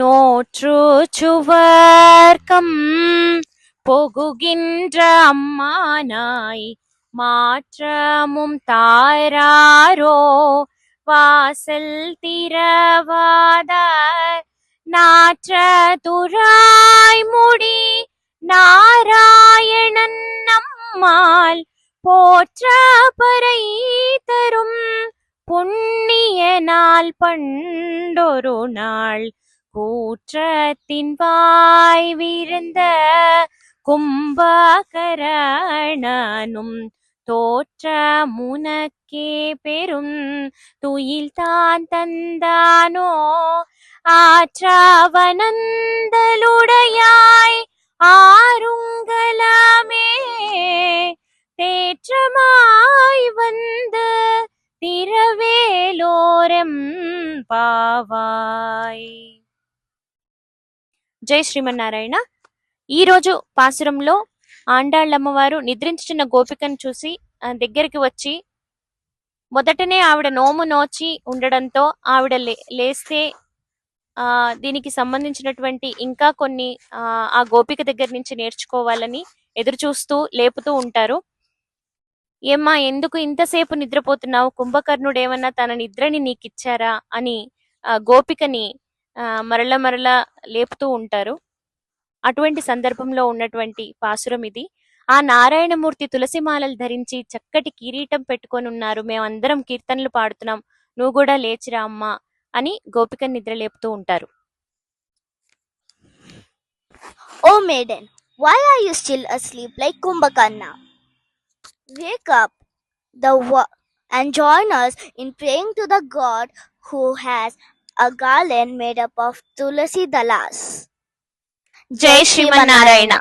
நோற்றுச்சுவர்க்கம் புகுகின்ற அம்மானாய் மாற்றமும் தாராரோ வாசல் திறவாதார் நாற்ற துராய் முடி நாராயணன் நம்மால் போற்ற பறை தரும் புண்ணிய நாள் பண்டொரு நாள் கூற்றத்தின் வாய் விருந்த கும்பகரணனும் தோற்ற முனக்கே பெரும் துயில் தான் தந்தானோ ஆற்றவனந்தலுடையாய் ஆருங்கலமே தேற்றமாய் வந்து తిరవేలోరెం పావాయ్. జై శ్రీమన్నారాయణ. ఈరోజు పాసురంలో ఆండాళ్ళమ్మవారు నిద్రించుచున్న గోపికను చూసి దగ్గరికి వచ్చి మొదటనే ఆవిడ నోము నోచి ఉండడంతో ఆవిడ లేస్తే దీనికి సంబంధించినటువంటి ఇంకా కొన్ని ఆ గోపిక దగ్గర నుంచి నేర్చుకోవాలని ఎదురు చూస్తూ లేపుతూ ఉంటారు. ఏమ్మా ఎందుకు ఇంతసేపు నిద్రపోతున్నావు, కుంభకర్ణుడు ఏమన్నా తన నిద్రని నీకిచ్చారా అని గోపికని మరల లేపుతూ ఉంటారు. అటువంటి సందర్భంలో ఉన్నటువంటి పాసురం ఇది. ఆ నారాయణమూర్తి తులసిమాలలు ధరించి చక్కటి కిరీటం పెట్టుకొని ఉన్నారు, మేమందరం కీర్తనలు పాడుతున్నాం, నువ్వు కూడా లేచిరా అమ్మా అని గోపికని నిద్ర లేపుతూ ఉంటారు. O maiden, why are you still asleep like Kumbhakarna? Wake up and join us in praying to the God who has a garland made up of tulasi dalas. Jai Shrimanarayana.